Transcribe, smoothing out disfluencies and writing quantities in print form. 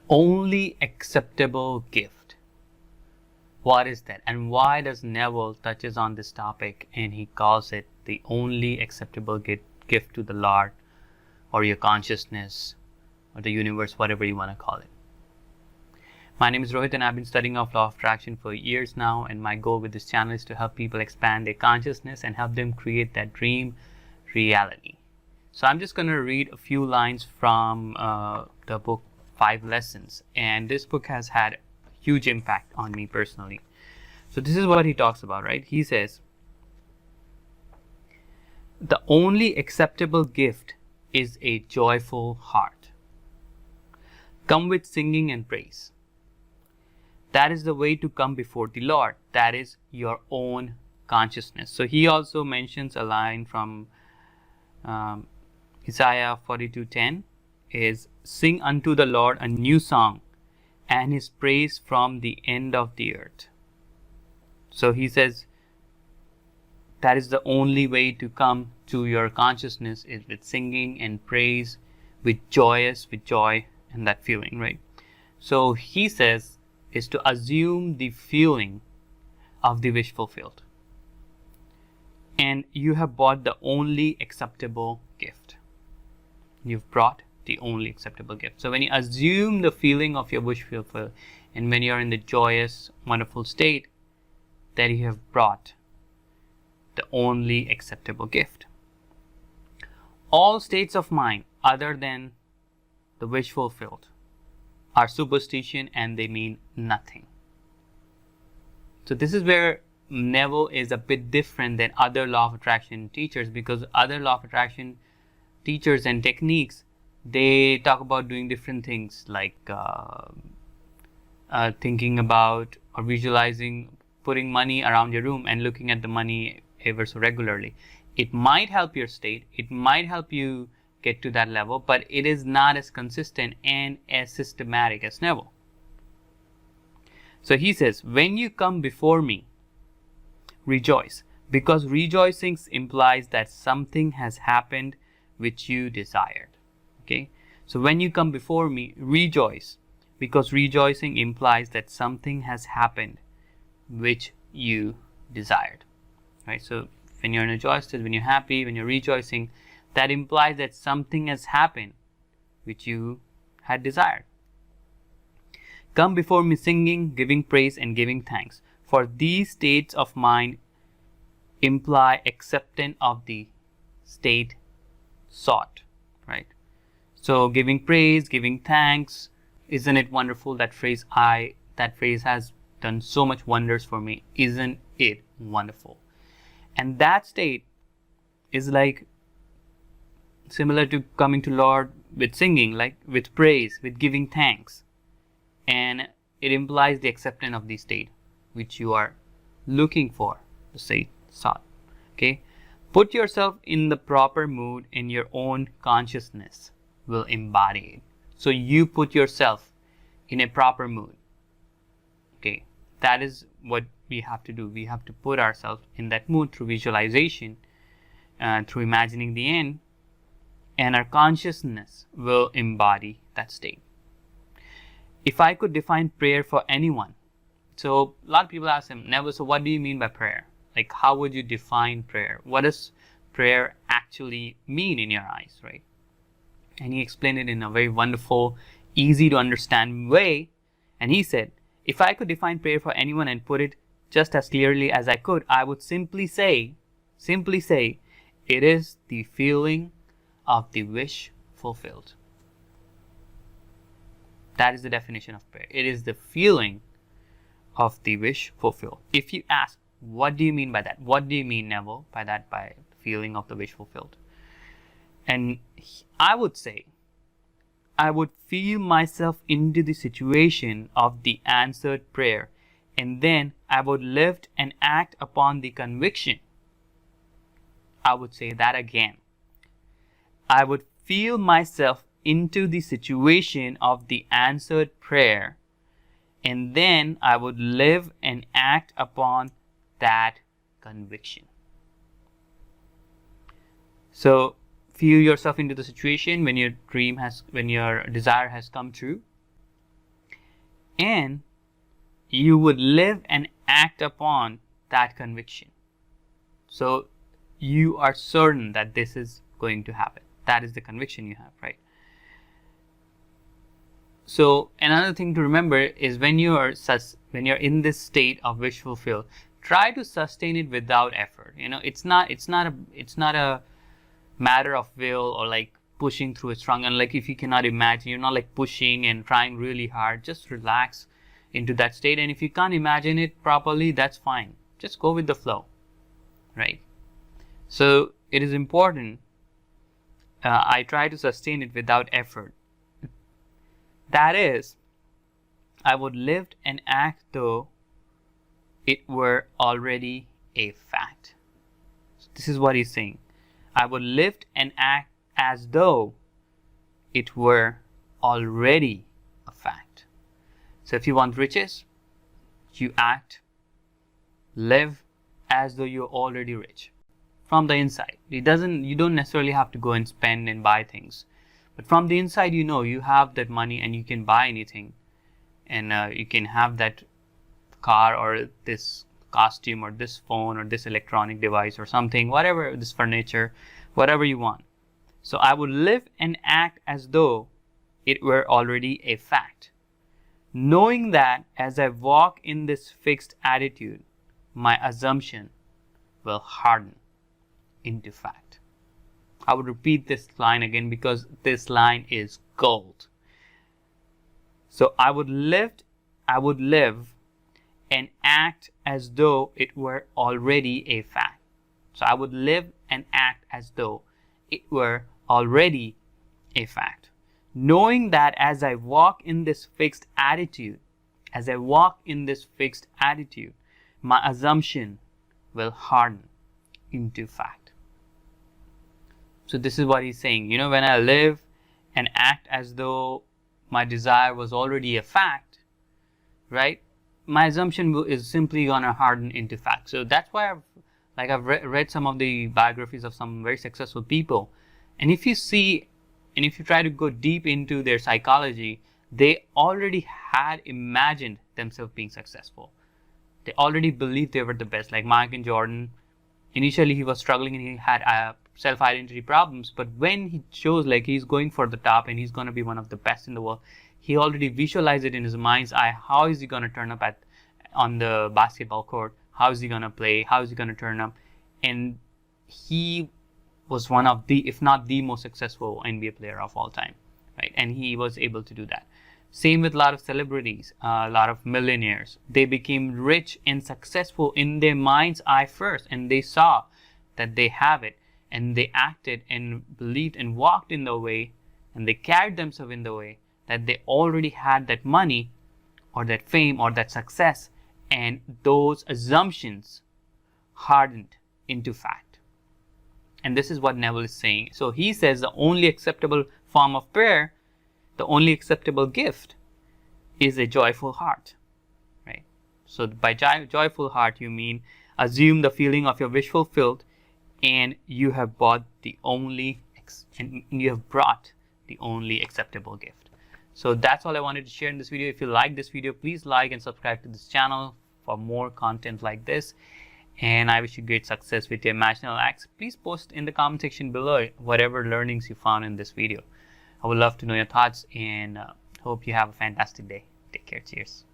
only acceptable gift. What is that? And why does Neville touches on this topic and he calls it the only acceptable gift to the Lord or your consciousness or the universe, whatever you want to call it? My name is Rohit and I've been studying of law of attraction for years now, and my goal with this channel is to help people expand their consciousness and help them create that dream reality. So I'm just going to read a few lines from the book 5 Lessons, and this book has had a huge impact on me personally. So this is what he talks about, right? He says, the only acceptable gift is a joyful heart. Come with singing and praise. That is the way to come before the Lord. That is your own consciousness. So he also mentions a line from Isaiah 42:10 is, sing unto the Lord a new song, and his praise from the end of the earth. So he says that is the only way to come to your consciousness is with singing and praise, with joy and that feeling, right? So he says is to assume the feeling of the wish fulfilled. And you have bought the only acceptable gift. You've brought the only acceptable gift. So when you assume the feeling of your wish fulfilled, and when you're in the joyous, wonderful state, that you have brought the only acceptable gift. All states of mind other than the wish fulfilled are superstition and they mean nothing. So this is where Neville is a bit different than other law of attraction teachers, because other law of attraction teachers and techniques, they talk about doing different things like thinking about or visualizing putting money around your room and looking at the money ever so regularly. It might help your state, it might help you get to that level, but it is not as consistent and as systematic as Neville. So he says, when you come before me, rejoice, because rejoicing implies that something has happened which you desired. Okay, so when you come before me, rejoice, because rejoicing implies that something has happened which you desired. Right, so when you're in a joyous state, when you're happy, when you're rejoicing, that implies that something has happened which you had desired. Come before me singing, giving praise and giving thanks, for these states of mind imply acceptance of the state sought. Right? So giving praise, giving thanks, isn't it wonderful? That phrase has done so much wonders for me. Isn't it wonderful? And that state is like similar to coming to Lord with singing, like with praise, with giving thanks. And it implies the acceptance of the state which you are looking for, the state sought. Okay? Put yourself in the proper mood and your own consciousness will embody it. So you put yourself in a proper mood. Okay? That is what we have to do. We have to put ourselves in that mood through visualization, through imagining the end, and our consciousness will embody that state. If I could define prayer for anyone, so a lot of people ask him, Neville, so what do you mean by prayer? Like, how would you define prayer? What does prayer actually mean in your eyes, right? And he explained it in a very wonderful, easy to understand way. And he said, if I could define prayer for anyone and put it just as clearly as I could, I would simply say, it is the feeling of the wish fulfilled. That is the definition of prayer. It is the feeling of the wish fulfilled. If you ask, what do you mean by that? What do you mean, Neville, by that, by feeling of the wish fulfilled? And I would say, I would feel myself into the situation of the answered prayer, and then I would live and act upon the conviction. I would say that again. I would feel myself into the situation of the answered prayer, and then I would live and act upon that conviction. So feel yourself into the situation when your desire has come true. and you would live and act upon that conviction. So you are certain that this is going to happen. That is the conviction you have, right? So another thing to remember is when you are in this state of wish fulfill, try to sustain it without effort. It's not a matter of will or like pushing through it strong. And like if you cannot imagine, you're not like pushing and trying really hard. Just relax into that state. And if you can't imagine it properly, that's fine. Just go with the flow, right? So it is important. I try to sustain it without effort. That is, I would live and act though it were already a fact. So this is what he's saying. I would live and act as though it were already a fact. So if you want riches, you act, live as though you're already rich from the inside. You don't necessarily have to go and spend and buy things. But from the inside, you have that money and you can buy anything. And you can have that car or this costume or this phone or this electronic device or something, whatever, this furniture, whatever you want. So I would live and act as though it were already a fact, knowing that as I walk in this fixed attitude, my assumption will harden into fact. I would repeat this line again because this line is gold. So I would live and act as though it were already a fact. So I would live and act as though it were already a fact, knowing that as I walk in this fixed attitude, my assumption will harden into fact. So this is what he's saying. When I live and act as though my desire was already a fact, right? My assumption is simply gonna harden into fact. So that's why I've read some of the biographies of some very successful people, and if you try to go deep into their psychology, they already had imagined themselves being successful. They already believed they were the best. Like Michael Jordan, initially he was struggling and he had self-identity problems, but when he chose like he's going for the top and he's going to be one of the best in the world, he already visualized it in his mind's eye. How is he going to turn up on the basketball court? How is he going to play? How is he going to turn up? And he was one of the, if not the most successful NBA player of all time, right? And he was able to do that. Same with a lot of celebrities, a lot of millionaires. They became rich and successful in their mind's eye first, and they saw that they have it, and they acted and believed and walked in the way, and they carried themselves in the way that they already had that money or that fame or that success, and those assumptions hardened into fact. And this is what Neville is saying. So he says the only acceptable form of prayer, the only acceptable gift is a joyful heart, right? So by joyful heart, you mean assume the feeling of your wish fulfilled, and you have brought the only acceptable gift. So that's all I wanted to share in this video. If you like this video, please like and subscribe to this channel for more content like this. And I wish you great success with your imaginal acts. Please post in the comment section below whatever learnings you found in this video. I would love to know your thoughts, and hope you have a fantastic day. Take care. Cheers.